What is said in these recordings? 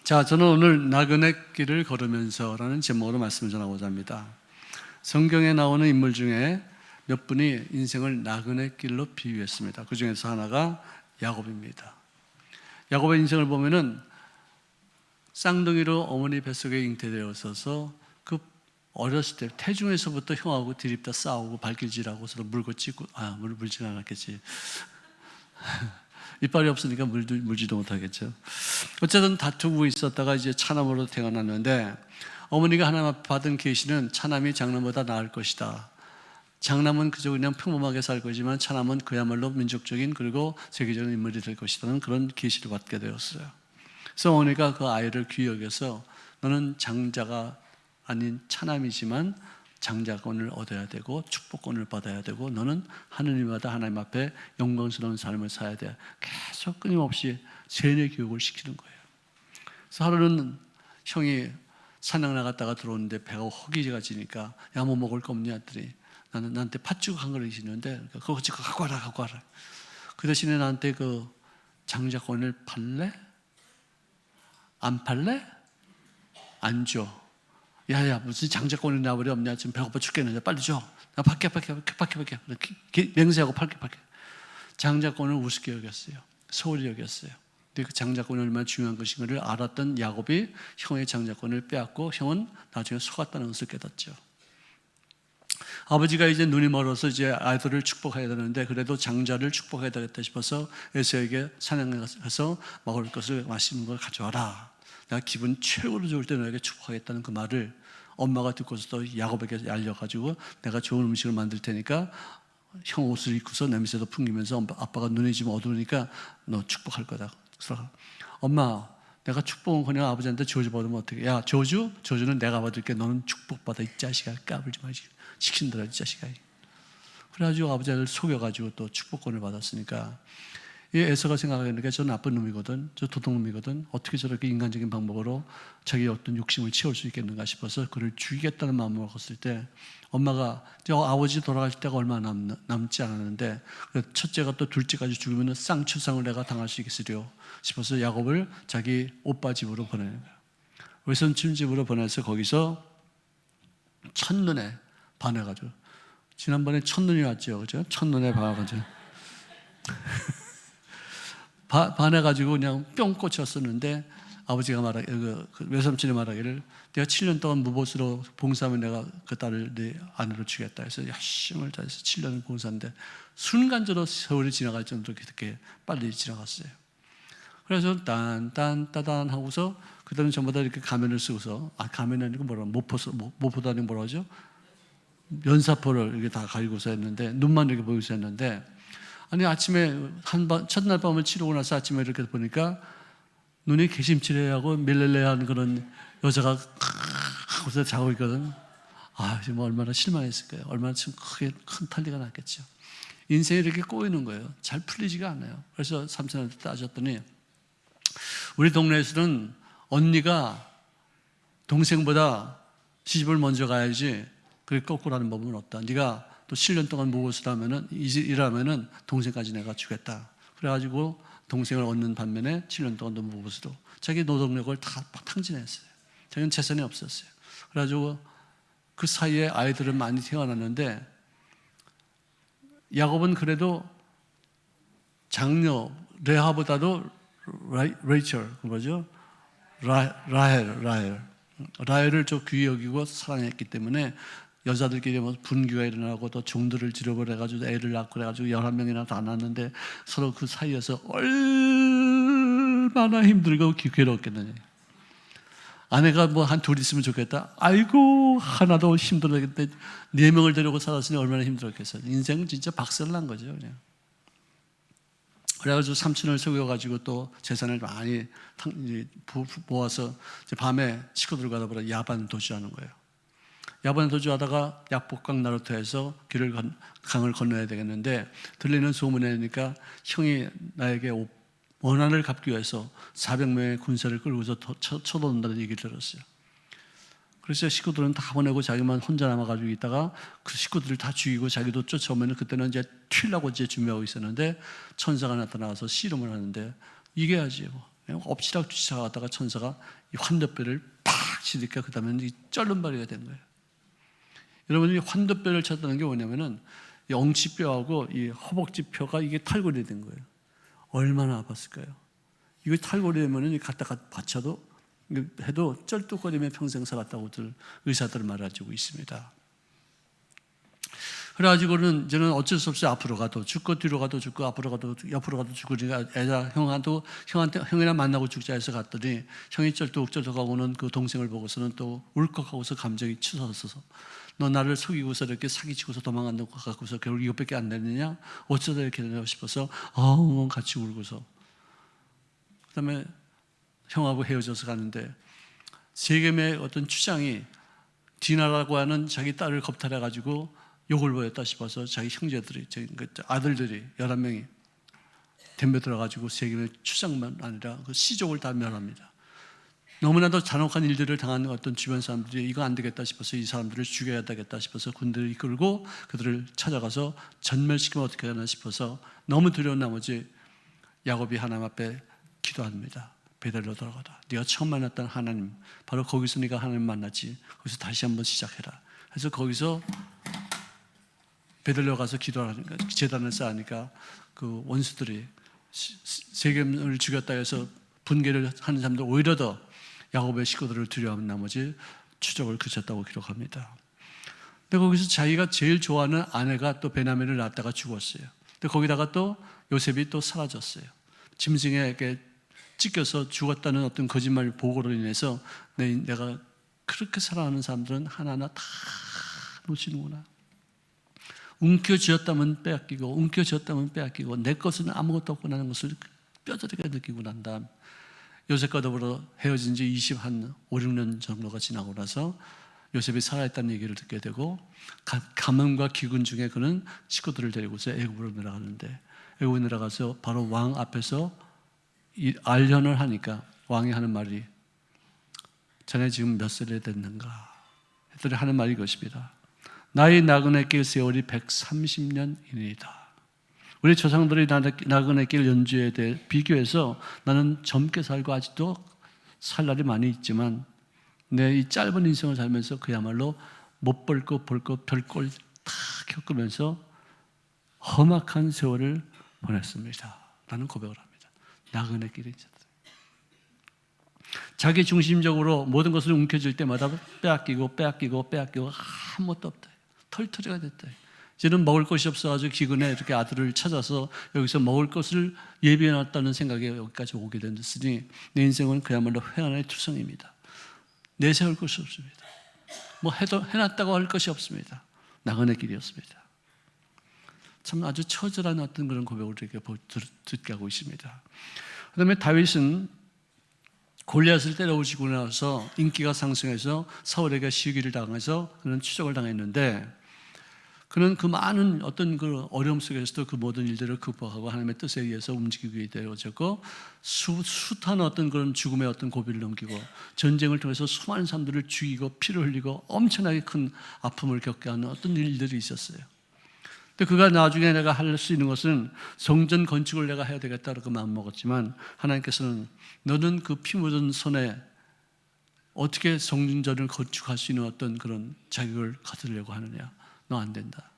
자, 저는 오늘 나그네 길을 걸으면서라는 제목으로 말씀을 전하고자 합니다. 성경에 나오는 인물 중에 몇 분이 인생을 나그네 길로 비유했습니다. 그 중에서 하나가 야곱입니다. 야곱의 인생을 보면은 쌍둥이로 어머니 뱃속에 잉태되어 있어서 그 어렸을 때 태중에서부터 형하고 디립다 싸우고 발길질하고 서로 물고 찢고, 물지는 않았겠지. 이빨이 없으니까 물지도 못하겠죠. 어쨌든 다투고 있었다가 이제 차남으로 태어났는데, 어머니가 하나님 앞에 받은 계시는 차남이 장남보다 나을 것이다. 장남은 그저 그냥 평범하게 살 거지만 차남은 그야말로 민족적인 그리고 세계적인 인물이 될 것이라는 그런 계시를 받게 되었어요. 그래서 어머니가 그 아이를 귀히 여겨서 너는 장자가 아닌 차남이지만 장자권을 얻어야 되고 축복권을 받아야 되고 너는 하느님마다 하나님 앞에 영광스러운 삶을 살아야 돼. 계속 끊임없이 세뇌 교육을 시키는 거예요. 그래서 하루는 형이 사냥 나갔다가 들어오는데 배가 허기가 지니까 야, 뭐 먹을 거 없냐 했더니 나는 나한테 팥죽 한 그릇이 있는데 그거 갖고 와라. 그 대신에 나한테 그 장자권을 팔래? 안 팔래? 안 줘. 야야, 무슨 장자권이 나버리 없냐? 지금 배고파 죽겠는데 빨리 줘. 나 밖에. 맹세하고 팔게. 장자권을 우습게 여겼어요. 소홀히 여겼어요. 근데 그 장자권이 얼마나 중요한 것인가를 알았던 야곱이 형의 장자권을 빼앗고 형은 나중에 속았다는 것을 깨닫죠. 아버지가 이제 눈이 멀어서 이제 아이들을 축복해야 되는데 그래도 장자를 축복해야 되겠다 싶어서 에서에게 사냥에 가서 먹을 것을 맛있는 걸 가져와라. 내가 기분 최고로 좋을 때 너에게 축복하겠다는 그 말을 엄마가 듣고서도 야곱에게 알려가지고 내가 좋은 음식을 만들 테니까 형 옷을 입고서 냄새도 풍기면서 아빠가 눈이 좀 어두우니까 너 축복할 거다. 그래서 엄마, 내가 축복은커녕 아버지한테 저주 받으면 어떡해? 야, 저주는 내가 받을게. 너는 축복받아 이 자식아. 까불지 마. 시킨더라 이 자식아. 그래가지고 아버지를 속여가지고 또 축복권을 받았으니까 이 에서가 생각하니까 저 나쁜 놈이거든, 저 도둑놈이거든, 어떻게 저렇게 인간적인 방법으로 자기의 어떤 욕심을 채울 수 있겠는가 싶어서 그를 죽이겠다는 마음을 먹었을 때 엄마가 저 아버지 돌아갈 때가 얼마 남지 않았는데 첫째가 또 둘째까지 죽으면 쌍추상을 내가 당할 수 있으리요 싶어서 야곱을 자기 오빠 집으로 보내는 거예요. 외손님 집으로 보내서 거기서 첫눈에 반해가지고, 지난번에 첫눈이 왔죠, 그죠? 첫눈에 반해가지고 반해가지고 그냥 뿅 꽂혔었는데 아버지가 외삼촌이 말하기를 내가 7년 동안 무보수로 봉사하면 내가 그 딸을 내 아내로 주겠다 해서 열심을 다해서 7년을 봉사했는데 순간적으로 세월이 지나갈 정도로 그렇게 빨리 지나갔어요. 그래서 딴딴따단 하고서 그때는 전부 다 이렇게 가면을 쓰고서, 가면이 아니고 모포도 아니고 뭐라 하죠? 면사포를 이렇게 다 가지고서 했는데 눈만 이렇게 보이고서 했는데, 아니 아침에 첫날 밤을 치르고 나서 아침에 이렇게 보니까 눈이 개심치레하고 밀렐레한 그런 여자가 하고서 자고 있거든. 정말 얼마나 실망했을까요? 얼마나 큰 탄리가 났겠죠. 인생이 이렇게 꼬이는 거예요. 잘 풀리지가 않아요. 그래서 삼촌한테 따졌더니 우리 동네에서는 언니가 동생보다 시집을 먼저 가야지 그게 거꾸로 하는 법은 없다. 네가 또 7년 동안 무엇을 일하면은 동생까지 내가 주겠다. 그래가지고 동생을 얻는 반면에 7년 동안 무엇으로 자기 노동력을 다 탕진했어요. 자기는 재산이 없었어요. 그래가지고 그 사이에 아이들은 많이 태어났는데 야곱은 그래도 장녀 레아보다도 레이첼, 뭐죠? 라헬을 좀 귀히 여기고 사랑했기 때문에 여자들끼리 뭐 분규가 일어나고 또 종들을 지려버려가지고 애를 낳고 그래가지고 11명이나 다 낳았는데 서로 그 사이에서 얼마나 힘들고 괴로웠겠느냐. 아내가 뭐 한 둘 있으면 좋겠다. 아이고 하나도 힘들었겠대. 4명을 데리고 살았으니 얼마나 힘들었겠어요. 인생은 진짜 박살난 거죠, 그냥. 그래가지고 삼촌을 속여가지고 또 재산을 많이 모아서 밤에 식구들과 더불어 야반 도주하는 거예요. 야반 도주하다가 약복강 나루터에서 강을 건너야 되겠는데 들리는 소문에 의하니까 형이 나에게 원한을 갚기 위해서 400명의 군사를 끌고서 쳐들어온다는 얘기를 들었어요. 그래서 식구들은 다 보내고 자기만 혼자 남아가지고 있다가 그 식구들을 다 죽이고 자기도 쫓아오면 그때는 튀려고 준비하고 있었는데 천사가 나타나서 씨름을 하는데 이겨야지 뭐. 엎치락 뒤치락 하다가 천사가 이 환도뼈를 팍 치니까 그 다음에 쩔름발이가 된 거예요. 여러분이 환도뼈를 쳤다는 게 뭐냐면은 이 엉치뼈하고 이 허벅지뼈가 이게 탈골이 된 거예요. 얼마나 아팠을까요? 이거 탈골이 되면은 갖다가 받쳐도 해도 쩔뚝거리며 평생 살았다고들 의사들은 말해주고 있습니다. 그래가지고는 저는 어쩔 수 없이 앞으로 가도 죽고 뒤로 가도 죽고 앞으로 가도 옆으로 가도 죽고 그러니까 애가 형이나 만나고 죽자 해서 갔더니 형이 쩔뚝쩔뚝하고는 그 동생을 보고서는 또 울컥하고서 감정이 치솟아서 너 나를 속이고서 이렇게 사기치고서 도망간 것 같고서 결국 이것밖에 안 되느냐? 어쩌다 이렇게 되나 싶어서 같이 울고서 그다음에 형하고 헤어져서 가는데 세겜의 어떤 추장이 디나라고 하는 자기 딸을 겁탈해가지고 욕을 보였다 싶어서 자기 형제들이, 아들들이 11명이 덤벼들어가지고 세겜의 추장만 아니라 그 시족을 다 멸합니다. 너무나도 잔혹한 일들을 당하는 어떤 주변 사람들이 이거 안 되겠다 싶어서 이 사람들을 죽여야 되겠다 싶어서 군대를 이끌고 그들을 찾아가서 전멸시키면 어떻게 하나 싶어서 너무 두려운 나머지 야곱이 하나님 앞에 기도합니다. 베델로 돌아가다. 네가 처음 만났던 하나님, 바로 거기서 네가 하나님 만났지. 거기서 다시 한번 시작해라. 그래서 거기서 베델로 가서 기도하니까 제단을 쌓으니까 그 원수들이 세겜을 죽였다 해서 분개를 하는 사람들 오히려 더 야곱의 식구들을 두려워하는 나머지 추적을 그쳤다고 기록합니다. 근데 거기서 자기가 제일 좋아하는 아내가 또 베냐민을 낳았다가 죽었어요. 근데 거기다가 또 요셉이 또 사라졌어요. 짐승에게 찢겨서 죽었다는 어떤 거짓말 보고로 인해서 내가 그렇게 사랑하는 사람들은 하나하나 다 놓치는구나. 움켜쥐었다면 빼앗기고 움켜쥐었다면 빼앗기고 내 것은 아무것도 없구나는 것을 뼈저리게 느끼고 난 다음 요셉과 더불어 헤어진 지 5, 6년 정도가 지나고 나서 요셉이 살아있다는 얘기를 듣게 되고 가뭄과 기근 중에 그는 식구들을 데리고서 애굽으로 내려가는데 애굽에 내려가서 바로 왕 앞에서 알련을 하니까 왕이 하는 말이 자네 지금 몇 살이 됐는가 했더니 하는 말이 이것입니다. 나의 나그네 길 세월이 130년이니이다. 우리 조상들이 나그네 길 연주에 대해 비교해서 나는 젊게 살고 아직도 살 날이 많이 있지만 내 이 짧은 인생을 살면서 그야말로 못 볼 것 볼 것 별꼴 다 겪으면서 험악한 세월을 보냈습니다. 라는 고백을 합니다. 나그네 길이 자기 중심적으로 모든 것을 움켜쥘 때마다 빼앗기고 아무것도 없다. 털터리가 됐다. 이제는 먹을 것이 없어가지고 기근에 이렇게 아들을 찾아서 여기서 먹을 것을 예비해놨다는 생각에 여기까지 오게 됐으니 내 인생은 그야말로 회한의 투성입니다. 내세울 것이 없습니다. 뭐 해놨다고 할 것이 없습니다. 나그네 길이었습니다. 참 아주 처절한 어떤 그런 고백을 이렇게 듣게 하고 있습니다. 그 다음에 다윗은 골리앗을 때려부시고 나서 인기가 상승해서 사울에게 시기를 당해서 그는 추적을 당했는데 그는 그 많은 어떤 그 어려움 속에서도 그 모든 일들을 극복하고 하나님의 뜻에 의해서 움직이게 되어졌고 숱한 어떤 그런 죽음의 어떤 고비를 넘기고 전쟁을 통해서 수많은 사람들을 죽이고 피를 흘리고 엄청나게 큰 아픔을 겪게 하는 어떤 일들이 있었어요. 근데 그가 나중에 내가 할 수 있는 것은 성전 건축을 내가 해야 되겠다고 마음먹었지만 하나님께서는 너는 그 피 묻은 손에 어떻게 성전을 건축할 수 있는 어떤 그런 자격을 가지려고 하느냐. 너 안 된다.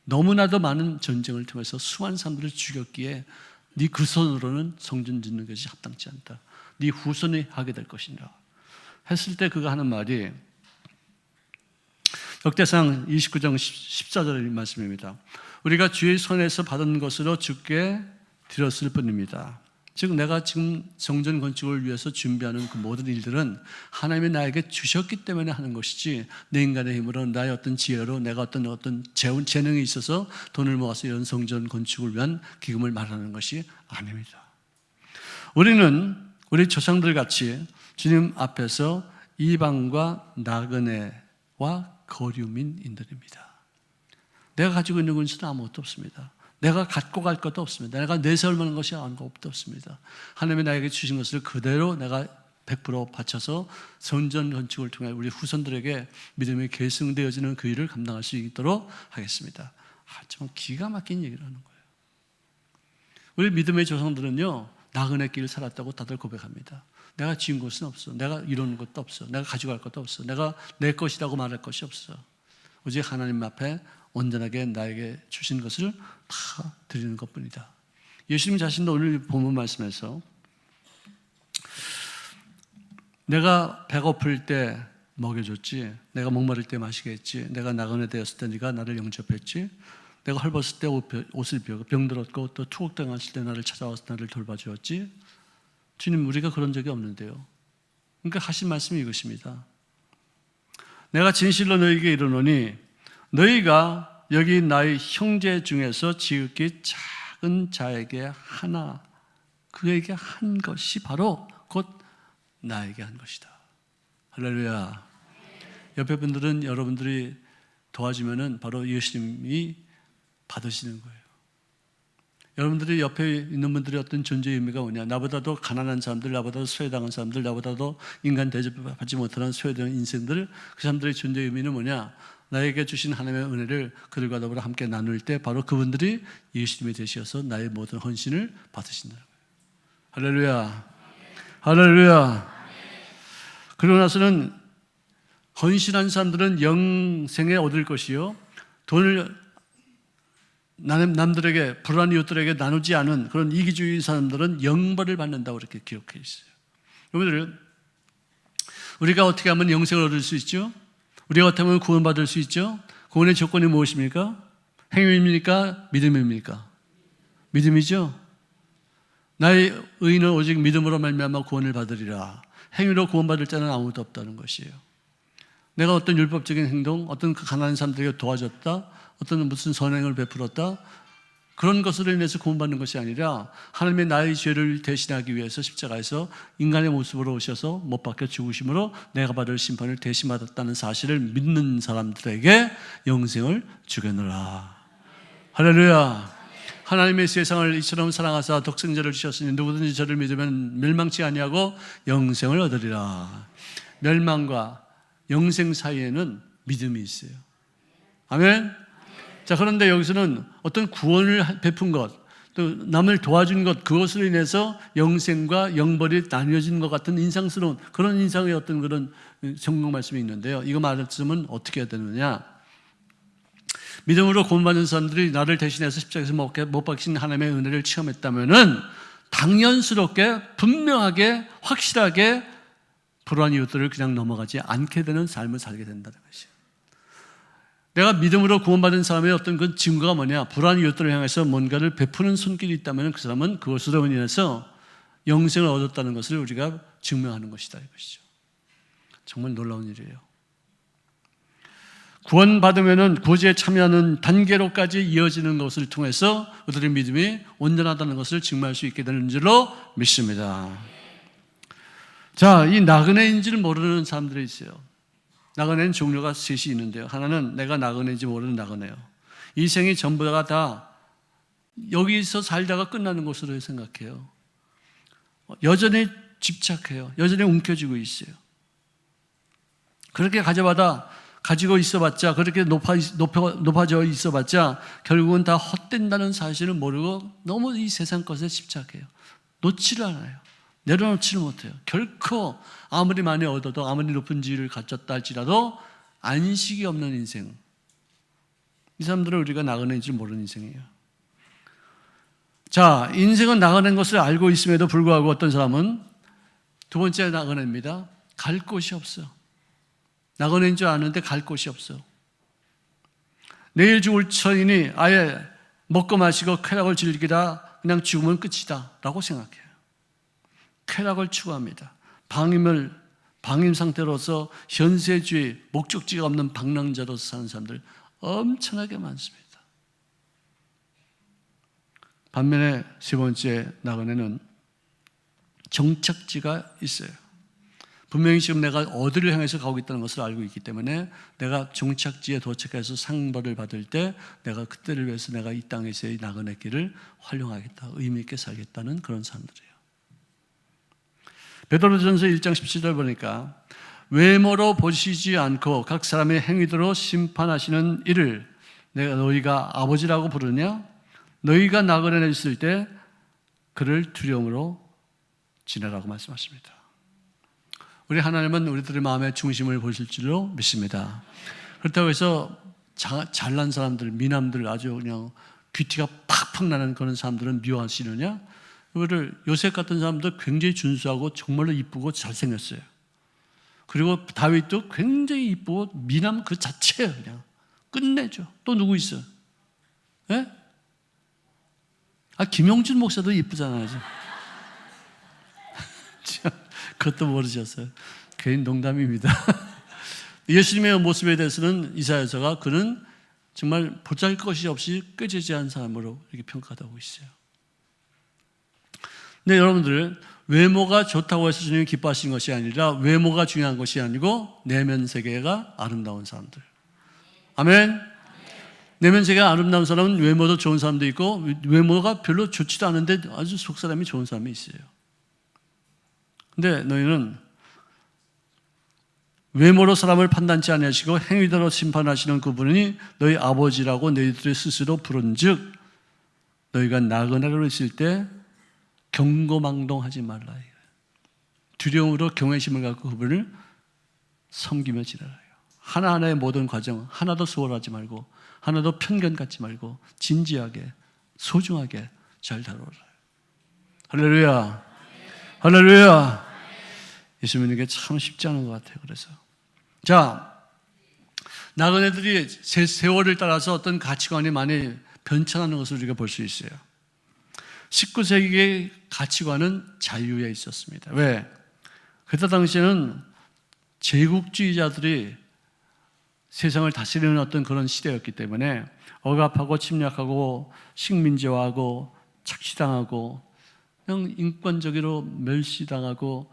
너무나도 많은 전쟁을 통해서 수많은 사람들을 죽였기에 네 그 손으로는 성전 짓는 것이 합당치 않다. 네 후손이 하게 될 것이냐 했을 때 그가 하는 말이 역대상 29장 14절의 말씀입니다. 우리가 주의 손에서 받은 것으로 주께 드렸을 뿐입니다. 즉 내가 지금 성전 건축을 위해서 준비하는 그 모든 일들은 하나님이 나에게 주셨기 때문에 하는 것이지 내 인간의 힘으로 나의 어떤 지혜로 내가 어떤 재능이 있어서 돈을 모아서 이런 성전 건축을 위한 기금을 마련하는 것이 아닙니다. 우리는 우리 조상들 같이 주님 앞에서 이방과 나그네와 거류민 인들입니다. 내가 가지고 있는 것은 아무것도 없습니다. 내가 갖고 갈 것도 없습니다. 내가 내세울 만한 것이 아무것도 없습니다. 하나님이 나에게 주신 것을 그대로 내가 100% 바쳐서 성전 건축을 통해 우리 후손들에게 믿음이 계승되어지는 그 일을 감당할 수 있도록 하겠습니다. 정말 기가 막힌 얘기를 하는 거예요. 우리 믿음의 조상들은요, 나그네 길을 살았다고 다들 고백합니다. 내가 지은 것은 없어. 내가 이루는 것도 없어. 내가 가져갈 것도 없어. 내가 내 것이라고 말할 것이 없어. 오직 하나님 앞에 온전하게 나에게 주신 것을 다 드리는 것뿐이다. 예수님 자신도 오늘 본문 말씀에서 내가 배고플 때 먹여줬지, 내가 목마를 때 마시게 했지, 내가 나그네 되었을 때 네가 나를 영접했지, 내가 헐벗을 때 옷을 입혀 병들었고 또 투옥당했을 때 나를 찾아와서 나를 돌봐주었지. 주님, 우리가 그런 적이 없는데요. 그러니까 하신 말씀이 이것입니다. 내가 진실로 너희에게 이르노니 너희가 여기 나의 형제 중에서 지극히 작은 자에게 하나, 그에게 한 것이 바로 곧 나에게 한 것이다. 할렐루야. 옆에 분들은 여러분들이 도와주면은 바로 예수님이 받으시는 거예요. 여러분들이 옆에 있는 분들의 어떤 존재의 의미가 뭐냐? 나보다도 가난한 사람들, 나보다도 소외당한 사람들, 나보다도 인간 대접받지 못하는 소외된 인생들, 그 사람들의 존재의 의미는 뭐냐? 나에게 주신 하나님의 은혜를 그들과 더불어 함께 나눌 때 바로 그분들이 예수님이 되셔서 나의 모든 헌신을 받으신다는 거예요. 할렐루야. 할렐루야. 그러고 나서는 헌신한 사람들은 영생에 얻을 것이요, 돈을 남들에게, 불안한 이웃들에게 나누지 않은 그런 이기주의 사람들은 영벌을 받는다고 이렇게 기록해 있어요. 여러분들, 우리가 어떻게 하면 영생을 얻을 수 있죠? 우리가 어떻게 하면 구원받을 수 있죠? 구원의 조건이 무엇입니까? 행위입니까? 믿음입니까? 믿음이죠? 나의 의인은 오직 믿음으로 말미암아 구원을 받으리라. 행위로 구원받을 자는 아무도 없다는 것이에요. 내가 어떤 율법적인 행동, 어떤 가난한 사람들에게 도와줬다, 어떤 무슨 선행을 베풀었다, 그런 것으로 인해서 구원받는 것이 아니라 하나님의 나의 죄를 대신하기 위해서 십자가에서 인간의 모습으로 오셔서 못 박혀 죽으심으로 내가 받을 심판을 대신 받았다는 사실을 믿는 사람들에게 영생을 주겠노라. 할렐루야. 하나님의 세상을 이처럼 사랑하사 독생자를 주셨으니 누구든지 저를 믿으면 멸망치 아니하고 영생을 얻으리라. 멸망과 영생 사이에는 믿음이 있어요. 아멘. 자, 그런데 여기서는 어떤 구원을 베푼 것, 또 남을 도와준 것, 그것으로 인해서 영생과 영벌이 나뉘어진 것 같은 인상스러운 그런 인상의 어떤 그런 성경 말씀이 있는데요. 이거 말씀은 어떻게 해야 되느냐? 믿음으로 구원받는 사람들이 나를 대신해서 십자가에서 못 박힌 하나님의 은혜를 체험했다면은 당연스럽게, 분명하게, 확실하게 불안한 이웃들을 그냥 넘어가지 않게 되는 삶을 살게 된다는 것이에요. 내가 믿음으로 구원받은 사람의 어떤 그 증거가 뭐냐? 불안한 이웃들을 향해서 뭔가를 베푸는 손길이 있다면 그 사람은 그것으로 인해서 영생을 얻었다는 것을 우리가 증명하는 것이다, 이것이죠. 정말 놀라운 일이에요. 구원받으면은 구제에 참여하는 단계로까지 이어지는 것을 통해서 그들의 믿음이 온전하다는 것을 증명할 수 있게 되는 줄로 믿습니다. 자, 이 나그네인지를 모르는 사람들이 있어요. 나그네는 종류가 셋이 있는데요. 하나는 내가 나그네인지 모르는 나그네요. 이 생이 전부가 다 여기서 살다가 끝나는 것으로 생각해요. 여전히 집착해요. 여전히 움켜쥐고 있어요. 그렇게 가지고 있어봤자, 그렇게 높아져 있어봤자 결국은 다 헛된다는 사실을 모르고 너무 이 세상 것에 집착해요. 놓지를 않아요. 내려놓지를 못해요. 결코 아무리 많이 얻어도, 아무리 높은 지위를 갖췄다 할지라도 안식이 없는 인생. 이 사람들은 우리가 나그네인 줄 모르는 인생이에요. 자, 인생은 나그네인 것을 알고 있음에도 불구하고 어떤 사람은 두 번째 나그네입니다. 갈 곳이 없어. 나그네인 줄 아는데 갈 곳이 없어. 내일 죽을 처이니 아예 먹고 마시고 쾌락을 즐기다 그냥 죽으면 끝이다 라고 생각해요. 쾌락을 추구합니다. 방임 상태로서 현세주의, 목적지가 없는 방랑자로서 사는 사람들 엄청나게 많습니다. 반면에 세 번째 나그네는 정착지가 있어요. 분명히 지금 내가 어디를 향해서 가고 있다는 것을 알고 있기 때문에 내가 정착지에 도착해서 상벌을 받을 때 내가 그때를 위해서 내가 이 땅에서의 나그네 길을 활용하겠다, 의미 있게 살겠다는 그런 사람들이에요. 베드로전서 1장 17절 보니까 외모로 보시지 않고 각 사람의 행위대로 심판하시는 이를 내가 너희가 아버지라고 부르냐? 너희가 나그네에 있을 때 그를 두려움으로 지내라고 말씀하십니다. 우리 하나님은 우리들의 마음의 중심을 보실 줄로 믿습니다. 그렇다고 해서 잘난 사람들, 미남들, 아주 그냥 귀티가 팍팍 나는 그런 사람들은 미워하시느냐? 이거를 요셉 같은 사람도 굉장히 준수하고 정말로 이쁘고 잘생겼어요. 그리고 다윗도 굉장히 이쁘고 미남 그 자체예요. 그냥 끝내죠. 또 누구 있어? 예? 김용준 목사도 이쁘잖아요. 그것도 모르셨어요. 괜히 농담입니다. 예수님의 모습에 대해서는 이사야서가 그는 정말 보잘것이 없이 꾀지지한 사람으로 이렇게 평가하고 있어요. 근데 여러분들, 외모가 좋다고 해서 주님이 기뻐하시는 것이 아니라 외모가 중요한 것이 아니고 내면 세계가 아름다운 사람들. 아멘. 내면 세계가 아름다운 사람은 외모도 좋은 사람도 있고 외모가 별로 좋지도 않은데 아주 속사람이 좋은 사람이 있어요. 근데 너희는 외모로 사람을 판단치 아니하시고 행위대로 심판하시는 그분이 너희 아버지라고 너희들이 스스로 부른즉 너희가 나그네로 있을 때 경거망동하지 말라. 두려움으로 경외심을 갖고 그분을 섬기며 지내라. 하나하나의 모든 과정 하나도 소홀하지 말고 하나도 편견 갖지 말고 진지하게 소중하게 잘 다뤄라. 할렐루야. 할렐루야. 예수 믿는 게 참 쉽지 않은 것 같아요. 그래서 자, 나그네들이 세월을 따라서 어떤 가치관이 많이 변천하는 것을 우리가 볼 수 있어요. 19세기의 가치관은 자유에 있었습니다. 왜? 그때 당시에는 제국주의자들이 세상을 다스리는 어떤 그런 시대였기 때문에 억압하고 침략하고 식민지화하고 착취당하고 그냥 인권적으로 멸시당하고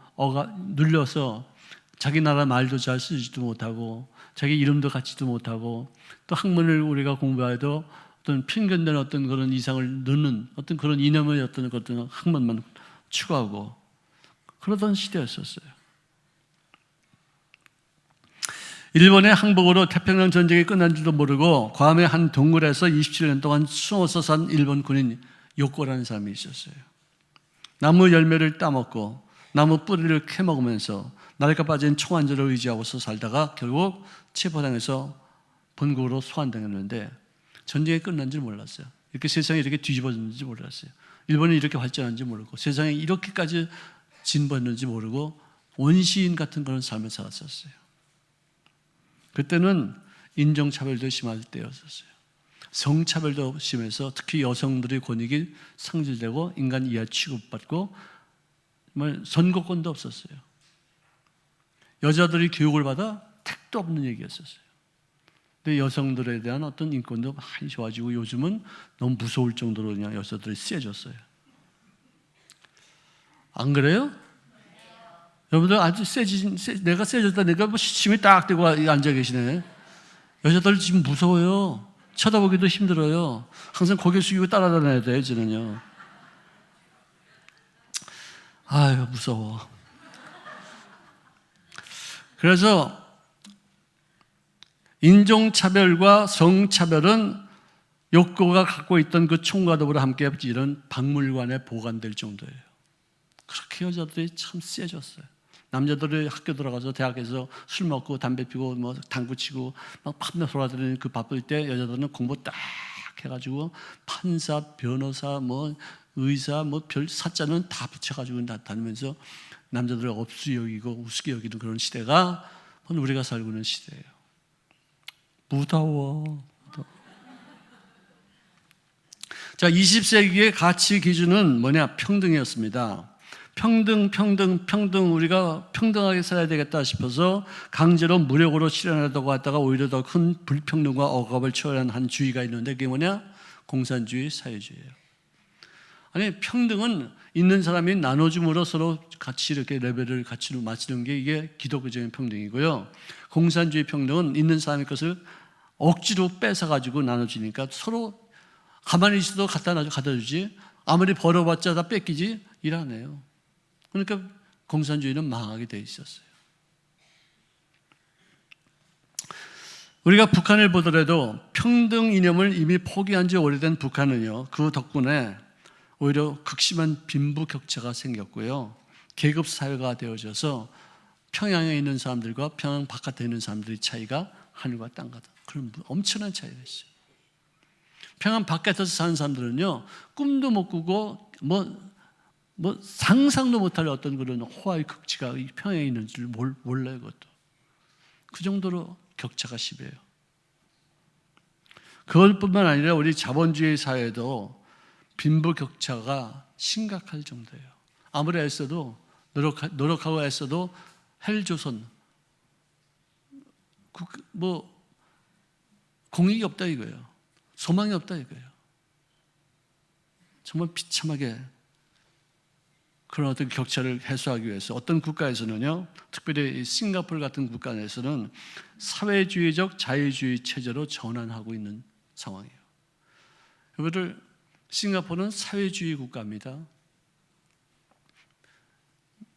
눌려서 자기 나라 말도 잘 쓰지도 못하고 자기 이름도 갖지도 못하고 또 학문을 우리가 공부해도 어떤 편견된 어떤 그런 이상을 넣는 어떤 그런 이념의 어떤 학문만 추구하고 그러던 시대였었어요. 일본의 항복으로 태평양 전쟁이 끝난 줄도 모르고 괌의 한 동굴에서 27년 동안 숨어서 산 일본 군인 요코라는 사람이 있었어요. 나무 열매를 따먹고 나무 뿌리를 캐먹으면서 나리가 빠진 총안전을 의지하고서 살다가 결국 체포당해서 본국으로 소환당했는데 전쟁이 끝난 줄 몰랐어요. 이렇게 세상이 이렇게 뒤집어졌는지 몰랐어요. 일본이 이렇게 발전한지 모르고 세상이 이렇게까지 진보했는지 모르고 원시인 같은 그런 삶을 살았었어요. 그때는 인종차별도 심할 때였었어요. 성차별도 심해서 특히 여성들의 권익이 상실되고 인간 이하 취급받고 정말 선거권도 없었어요. 여자들이 교육을 받아 택도 없는 얘기였었어요. 근데 여성들에 대한 어떤 인권도 많이 좋아지고 요즘은 너무 무서울 정도로 그냥 여자들이 세졌어요. 안 그래요? 여러분들 아주 내가 세졌다니까 뭐 시침이 딱 대고 앉아 계시네. 여자들 지금 무서워요. 쳐다보기도 힘들어요. 항상 고개 숙이고 따라다녀야 돼요, 저는요. 아유, 무서워. 그래서 인종차별과 성차별은 욕구가 갖고 있던 그 총과 더불어 함께 이런 박물관에 보관될 정도예요. 그렇게 여자들이 참 세졌어요. 남자들이 학교 들어가서 대학에서 술 먹고 담배 피고 뭐 당구 치고 막 밤낮 돌아다니는 그 바쁠 때 여자들은 공부 딱 해가지고 판사, 변호사, 뭐 의사, 뭐 별 사자는 다 붙여가지고 다니면서 남자들을 업수 여기고 우습게 여기는 그런 시대가 우리가 살고 있는 시대예요. 무더워. 자, 20세기의 가치 기준은 뭐냐? 평등이었습니다. 평등, 우리가 평등하게 살아야 되겠다 싶어서 강제로 무력으로 실현하려고 하다가 오히려 더 큰 불평등과 억압을 초래한 한 주의가 있는데 그게 뭐냐? 공산주의, 사회주의예요. 아니, 평등은 있는 사람이 나눠줌으로 서로 같이 이렇게 레벨을 같이 맞추는 게 이게 기독교적인 평등이고요. 공산주의 평등은 있는 사람의 것을 억지로 뺏어가지고 나눠주니까 서로 가만히 있어도 갖다 주지 아무리 벌어봤자 다 뺏기지 일 안 해요. 그러니까 공산주의는 망하게 돼 있었어요. 우리가 북한을 보더라도 평등 이념을 이미 포기한 지 오래된 북한은요, 그 덕분에 오히려 극심한 빈부격차가 생겼고요. 계급 사회가 되어져서 평양에 있는 사람들과 평양 바깥에 있는 사람들의 차이가 하늘과 땅같다. 그런 엄청난 차이가 있어요. 평양 바깥에서 사는 사람들은요, 꿈도 못 꾸고 뭐 상상도 못할 어떤 그런 호화의 극치가 평양에 있는 줄 몰라요. 그것도 그 정도로 격차가 심해요. 그것뿐만 아니라 우리 자본주의 사회도 빈부격차가 심각할 정도예요. 아무리 애써도 노력하고 애써도 헬조선 뭐 공익이 없다 이거예요. 소망이 없다 이거예요. 정말 비참하게 그런 어떤 격차를 해소하기 위해서 어떤 국가에서는요, 특별히 싱가포르 같은 국가 내에서는 사회주의적 자유주의 체제로 전환하고 있는 상황이에요. 여러분들, 싱가포르는 사회주의 국가입니다.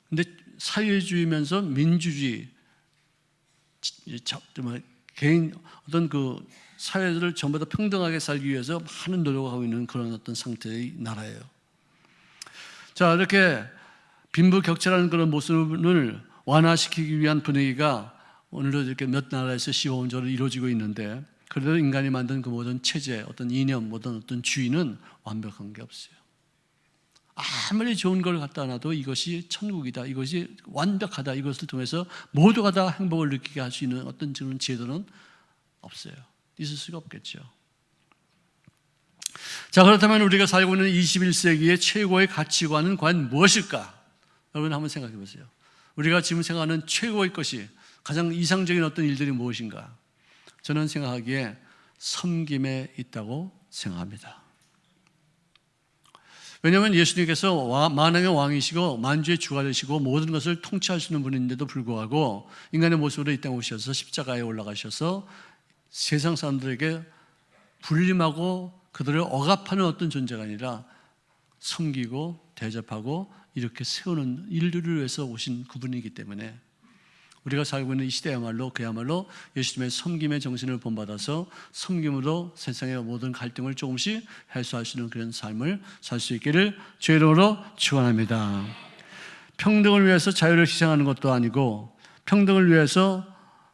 근데 사회주의면서 민주주의, 개인 어떤 그 사회를 전부 다 평등하게 살기 위해서 많은 노력을 하고 있는 그런 어떤 상태의 나라예요. 자, 이렇게 빈부격차라는 그런 모습을 완화시키기 위한 분위기가 오늘도 이렇게 몇 나라에서 시원적으로 이루어지고 있는데, 그래도 인간이 만든 그 모든 체제, 어떤 이념, 모든 어떤 주의는 완벽한 게 없어요. 아무리 좋은 걸 갖다 놔도 이것이 천국이다, 이것이 완벽하다, 이것을 통해서 모두가 다 행복을 느끼게 할 수 있는 어떤 그런 제도는 없어요. 있을 수가 없겠죠. 자, 그렇다면 우리가 살고 있는 21세기의 최고의 가치관은 과연 무엇일까? 여러분 한번 생각해 보세요. 우리가 지금 생각하는 최고의 것이, 가장 이상적인 어떤 일들이 무엇인가? 저는 생각하기에 섬김에 있다고 생각합니다. 왜냐하면 예수님께서 만왕의 왕이시고 만주의 주가 되시고 모든 것을 통치할 수 있는 분인데도 불구하고 인간의 모습으로 이 땅에 오셔서 십자가에 올라가셔서 세상 사람들에게 불림하고 그들을 억압하는 어떤 존재가 아니라 섬기고 대접하고 이렇게 세우는 인류를 위해서 오신 그분이기 때문에 우리가 살고 있는 이 시대야말로 그야말로 예수님의 섬김의 정신을 본받아서 섬김으로 세상의 모든 갈등을 조금씩 해소할 수 있는 그런 삶을 살 수 있기를 주의 이름으로 축원합니다. 평등을 위해서 자유를 희생하는 것도 아니고, 평등을 위해서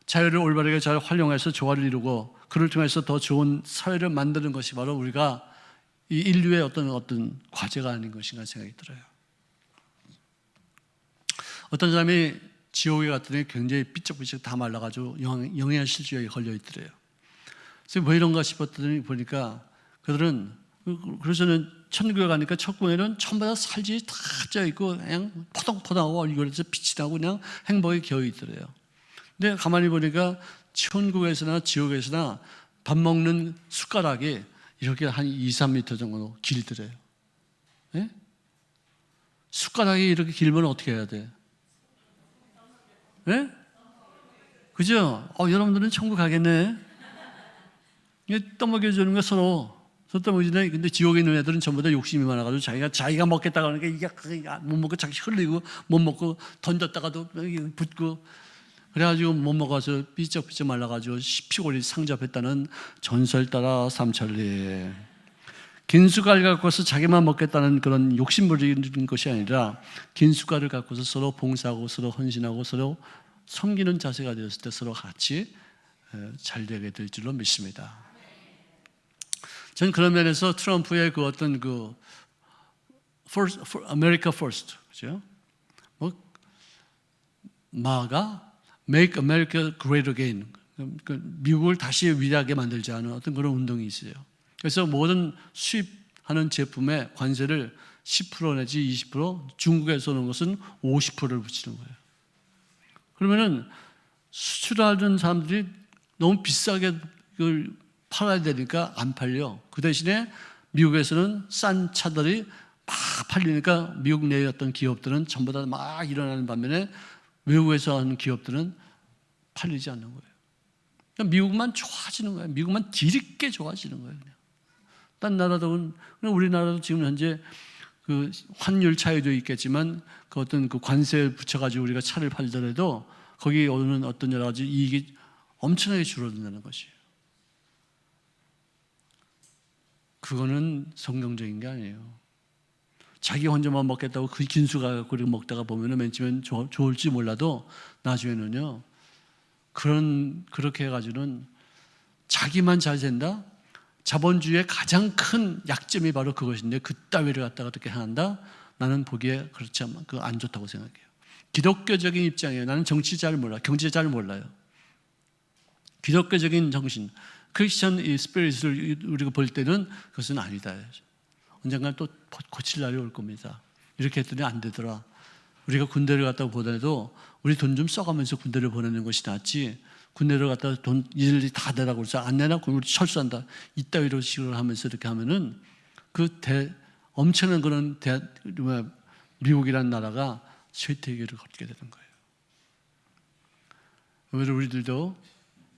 자유를 올바르게 잘 활용해서 조화를 이루고 그를 통해서 더 좋은 사회를 만드는 것이 바로 우리가 이 인류의 어떤 과제가 아닌 것인가 생각이 들어요. 어떤 사람이 지옥에 갔더니 굉장히 삐쩍삐쩍 다 말라가지고 영양실조에 걸려있더래요. 그래서 왜 이런가 싶었더니 보니까 그들은, 그래서는 천국에 가니까 천국에는 전부 다 살집이 다 쪄있고 그냥 포동포동하고 얼굴에서 빛이 나고 그냥 행복에 겨워있더래요. 근데 가만히 보니까 천국에서나 지옥에서나 밥 먹는 숟가락이 이렇게 한 2-3m 정도 길더래요. 네? 숟가락이 이렇게 길면 어떻게 해야 돼? 네? 그죠? 여러분들은 천국 가겠네. 떠먹여주는 거 서로 떠먹여주네. 근데 지옥에 있는 애들은 전부 다 욕심이 많아가지고 자기가 먹겠다고 하니까 이게 못 먹고 자기 흘리고 못 먹고 던졌다가도 붙고 그래가지고 못 먹어서 삐쩍삐쩍 말라가지고 피골이 상접했다는 전설 따라 삼천리. 긴 숟갈 갖고서 자기만 먹겠다는 그런 욕심 부리는 것이 아니라 긴 숟갈을 갖고서 서로 봉사하고 서로 헌신하고 서로 섬기는 자세가 되었을 때 서로 같이 잘 되게 될 줄로 믿습니다. 저는 그런 면에서 트럼프의 그 어떤 그 America First, 그죠? 마가 Make America Great Again, 미국을 다시 위대하게 만들자는 어떤 그런 운동이 있어요. 그래서 모든 수입하는 제품에 관세를 10% 내지 20%, 중국에서 오는 것은 50%를 붙이는 거예요. 그러면은 수출하는 사람들이 너무 비싸게 그걸 팔아야 되니까 안 팔려. 그 대신에 미국에서는 싼 차들이 막 팔리니까 미국 내의 어떤 기업들은 전부 다 막 일어나는 반면에 외국에서 하는 기업들은 팔리지 않는 거예요. 그러니까 미국만 좋아지는 거예요. 미국만 뒤늦게 좋아지는 거예요. 그냥. 딴 나라도, 우리나라도 지금 현재 그 환율 차이도 있겠지만 그 어떤 그 관세 붙여가지고 우리가 차를 팔더라도 거기에 오는 어떤 여러 가지 이익이 엄청나게 줄어든다는 것이에요. 그거는 성경적인 게 아니에요. 자기 혼자만 먹겠다고 그 긴수가 그렇게 먹다가 보면은 맨 처음엔 좋을지 몰라도 나중에는요, 그렇게 해가지고는 자기만 잘 된다? 자본주의의 가장 큰 약점이 바로 그것인데 그따위를 갖다가 어떻게 한다? 나는 보기에 그렇지 않아, 안 좋다고 생각해요. 기독교적인 입장이에요. 나는 정치 잘 몰라, 경제 잘 몰라요. 기독교적인 정신, 크리스천 이 스피릿을 우리가 볼 때는 그것은 아니다. 언젠가 또 고칠 날이 올 겁니다. 이렇게 했더니 안 되더라. 우리가 군대를 갔다 보더라도 우리 돈 좀 써가면서 군대를 보내는 것이 낫지, 군대를 갔다 돈 일일이 다 내라고 그래서 안 내나 우리 철수한다 이따위로 식으로 하면서 이렇게 하면은 엄청난 그런 미국이라는 나라가 쇠퇴기를 걷게 되는 거예요. 그래서 우리들도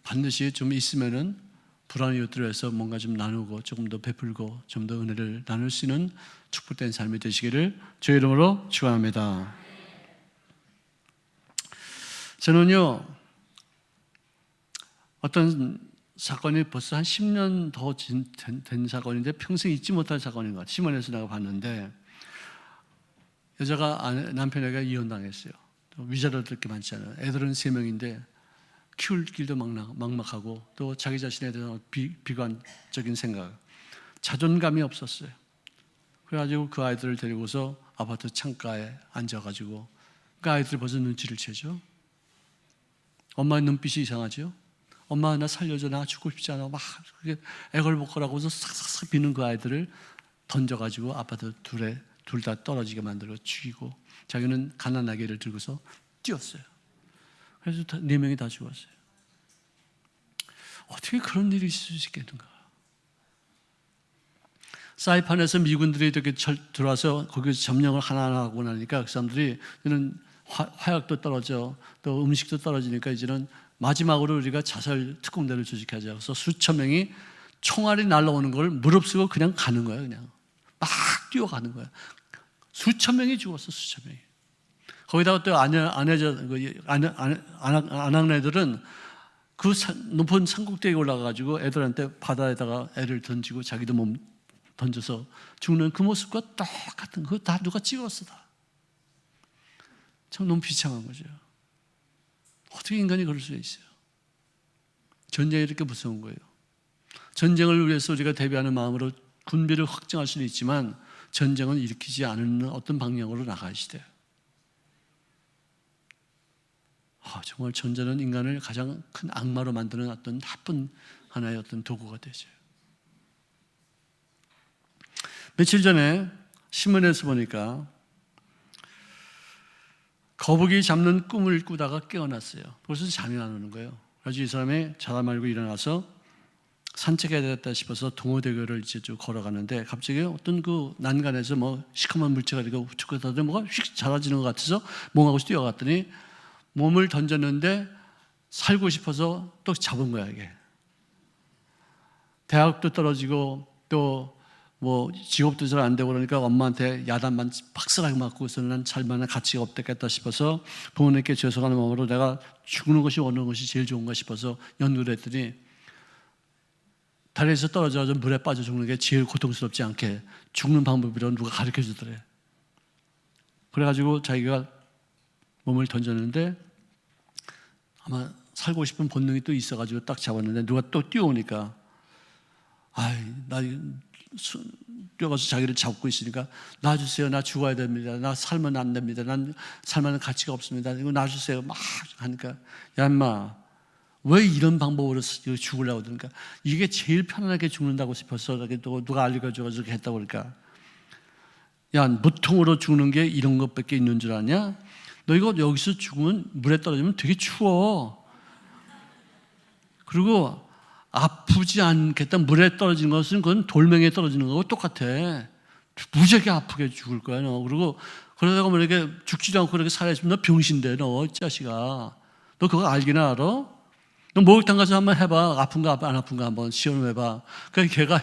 반드시 좀 있으면은 불안한 이웃들을 해서 뭔가 좀 나누고 조금 더 베풀고 좀 더 은혜를 나눌 수 있는 축복된 삶이 되시기를 주의 이름으로 축원합니다. 저는요, 어떤 사건이 벌써 한 10년 더 된 사건인데 평생 잊지 못할 사건인 것 같아요. 신문에서 내가 봤는데 여자가 남편에게 이혼당했어요. 위자료들 게 많지 않아요. 애들은 3명인데 키울 길도 막막하고 또 자기 자신에 대한 비관적인 생각, 자존감이 없었어요. 그래가지고 그 아이들을 데리고서 아파트 창가에 앉아가지고 그 아이들이 벌써 눈치를 채죠. 엄마의 눈빛이 이상하죠. 엄마 나 살려줘, 나 죽고 싶지 않아, 막 그게 애걸복걸하고 싹싹싹 비는 그 아이들을 던져가지고 아파트 둘 다 떨어지게 만들어 죽이고 자기는 갓난아기를 들고서 뛰었어요. 그래서 4명이 다 죽었어요. 어떻게 그런 일이 있을 수 있겠는가? 사이판에서 미군들이 이렇게 들어와서 거기서 점령을 하나하나 하고 나니까 그 사람들이 이제는 화약도 떨어져 또 음식도 떨어지니까 이제는 마지막으로 우리가 자살 특공대를 조직하자. 그래서 수천 명이 총알이 날라오는 걸 무릅쓰고 그냥 가는 거예요. 그냥 막 뛰어가는 거예요. 수천 명이 죽었어, 수천 명이. 거기다가 또 아낙네들은 그 높은 산꼭대기에 올라가가지고 애들한테 바다에다가 애를 던지고 자기도 몸 던져서 죽는 그 모습과 똑같은 그거 다 누가 찍었어 다. 참 너무 비참한 거죠. 어떻게 인간이 그럴 수 있어요? 전쟁이 이렇게 무서운 거예요. 전쟁을 위해서 우리가 대비하는 마음으로 군비를 확정할 수는 있지만 전쟁은 일으키지 않는 어떤 방향으로 나가야 돼요. 정말 전쟁은 인간을 가장 큰 악마로 만드는 어떤 나쁜 하나의 어떤 도구가 되죠. 며칠 전에 신문에서 보니까 거북이 잡는 꿈을 꾸다가 깨어났어요. 그래서 잠이 안 오는 거예요. 그래서 이 사람이 자다 말고 일어나서 산책해야 되겠다 싶어서 동호대교를 이제 쭉 걸어가는데 갑자기 어떤 그 난간에서 시커먼 물체가 이렇게 우측 하더니 뭐가 휙 자라지는 것 같아서 몽하고 뛰어갔더니 몸을 던졌는데 살고 싶어서 또 잡은 거야, 이게. 대학도 떨어지고 또 직업도 잘 안 되고 그러니까 엄마한테 야단만 박살나게 맞고서 난 살만한 가치가 없겠다 싶어서 부모님께 죄송하는 마음으로 내가 죽는 것이 어느 것이 제일 좋은가 싶어서 연구를 했더니 다리에서 떨어져서 물에 빠져 죽는 게 제일 고통스럽지 않게 죽는 방법이라고 누가 가르쳐 주더래. 그래가지고 자기가 몸을 던졌는데 아마 살고 싶은 본능이 또 있어가지고 딱 잡았는데 누가 또 뛰어오니까 나 뛰어가서 자기를 잡고 있으니까 놔주세요. 나 죽어야 됩니다. 나 살면 안 됩니다. 난 살만한 가치가 없습니다. 이거 놔주세요. 막 하니까 야 인마 왜 이런 방법으로 죽으려고 그러니까 이게 제일 편안하게 죽는다고 싶어서 또 누가 알려줘가지고 했다고 그러니까 야 무통으로 죽는 게 이런 것밖에 있는 줄 아냐? 너 이거 여기서 죽으면 물에 떨어지면 되게 추워. 그리고 아프지 않겠다. 물에 떨어지는 것은 그건 돌멩이에 떨어지는 거하고 똑같아. 무지하게 아프게 죽을 거야 너. 그리고 그러다가 이렇게 죽지도 않고 그렇게 살아있으면 너 병신돼 너 자식아. 너 그거 알기나 알아? 너 목욕탕 가서 한번 해봐. 아픈가 안 아픈가 한번 시험해봐. 그래서 걔가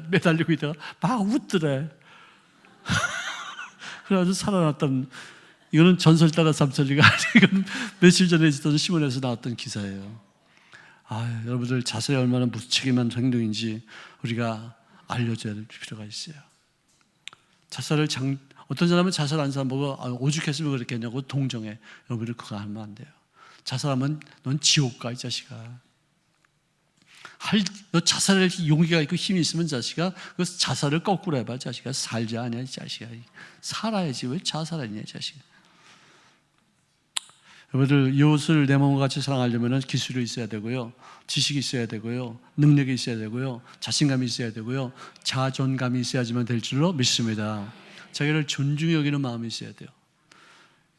매달리고 있다가 막 웃더래. 그래가지고 살아났던, 이거는 전설 따라 삼천리가 아니고 이건 며칠 전에 있었던 신문에서 나왔던 기사예요. 여러분들 자살이 얼마나 무책임한 행동인지 우리가 알려줘야 될 필요가 있어요. 자살을 어떤 사람은 자살한 사람 보고 오죽했으면 그렇게 했냐고 동정해. 여러분들 그거 하면 안 돼요. 자살하면 넌 지옥 가, 이 자식아. 너 자살할 용기가 있고 힘이 있으면 자식아, 그 자살을 거꾸로 해봐, 자식아. 살자 아니야, 이 자식아. 살아야지 왜 자살하냐, 이 자식아. 여러분들 이웃을 내 몸과 같이 사랑하려면 기술이 있어야 되고요, 지식이 있어야 되고요, 능력이 있어야 되고요, 자신감이 있어야 되고요, 자존감이 있어야지만 될 줄로 믿습니다. 자기를 존중히 여기는 마음이 있어야 돼요.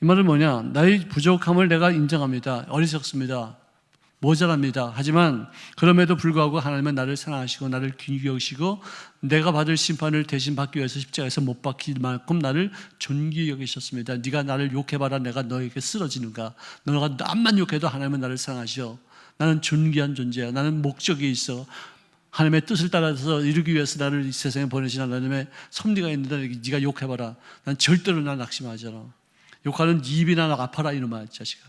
이 말은 뭐냐? 나의 부족함을 내가 인정합니다. 어리석습니다. 모자랍니다. 하지만 그럼에도 불구하고 하나님은 나를 사랑하시고 나를 귀히 여기시고 내가 받을 심판을 대신 받기 위해서 십자가에서 못 박힐 만큼 나를 존귀히 여기셨습니다. 네가 나를 욕해봐라, 내가 너에게 쓰러지는가? 너가 남만 욕해도 하나님은 나를 사랑하셔. 나는 존귀한 존재야. 나는 목적이 있어. 하나님의 뜻을 따라서 이루기 위해서 나를 이 세상에 보내신 하나님의 섭리가 있는데 네가 욕해봐라. 난 절대로 난 낙심하지 않아. 욕하는 입이나 아파라, 이놈아, 자식아.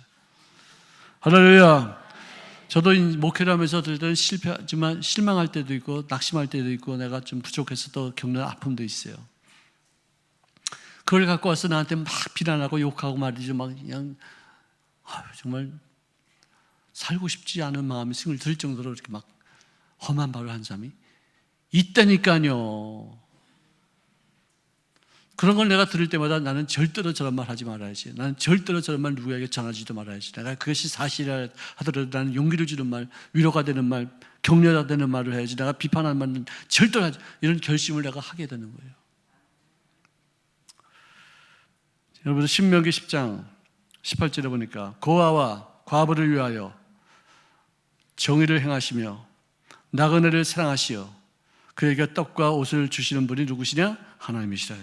할렐루야. 저도 목회를 하면서 들 때는 실패하지만 실망할 때도 있고 낙심할 때도 있고 내가 좀 부족해서 또 겪는 아픔도 있어요. 그걸 갖고 와서 나한테 막 비난하고 욕하고 말이죠. 막 그냥 정말 살고 싶지 않은 마음이 승을 들 정도로 이렇게 막 험한 말을 한 사람이 있다니까요. 그런 걸 내가 들을 때마다 나는 절대로 저런 말 하지 말아야지. 나는 절대로 저런 말 누구에게 전하지도 말아야지. 내가 그것이 사실이라 하더라도 나는 용기를 주는 말, 위로가 되는 말, 격려가 되는 말을 해야지. 내가 비판하는 말은 절대로 하지. 이런 결심을 내가 하게 되는 거예요. 여러분, 신명기 10장 18절에 보니까 고아와 과부를 위하여 정의를 행하시며 나그네를 사랑하시어 그에게 떡과 옷을 주시는 분이 누구시냐? 하나님이시라.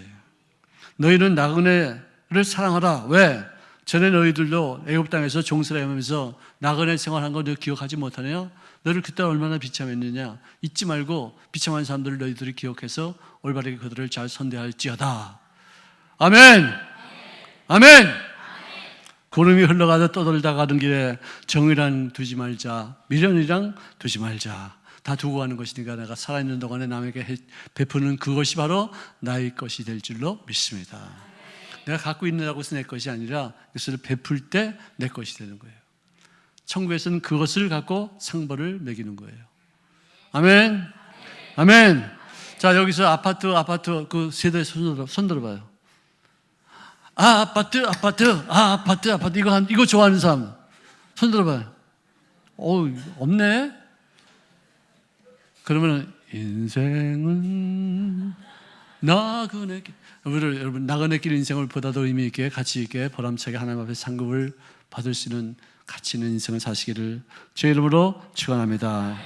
너희는 나그네를 사랑하라. 왜? 전에 너희들도 애굽 땅에서 종살이하면서 나그네 생활한 거 너 기억하지 못하냐? 너를 그때 얼마나 비참했느냐? 잊지 말고 비참한 사람들을 너희들이 기억해서 올바르게 그들을 잘 선대할지어다. 아멘. 아멘. 구름이 흘러가다 떠돌다 가는 길에 정의랑 두지 말자, 미련이랑 두지 말자. 다 두고 가는 것이니까 내가 살아있는 동안에 남에게 베푸는 그것이 바로 나의 것이 될 줄로 믿습니다. 내가 갖고 있느라고 해서 내 것이 아니라 그것을 베풀 때 내 것이 되는 거예요. 천국에서는 그것을 갖고 상벌을 매기는 거예요. 아멘. 아멘. 자, 여기서 아파트 그 세대 손 들어봐요. 아파트 이거 좋아하는 사람 손 들어봐요. 없네. 그러면 인생은 나그네길. 여러분 나그네길 인생을 보다도 의미 있게 가치 있게 보람차게 하나님 앞에 상급을 받을 수 있는 가치 있는 인생을 사시기를 주의 이름으로 축원합니다.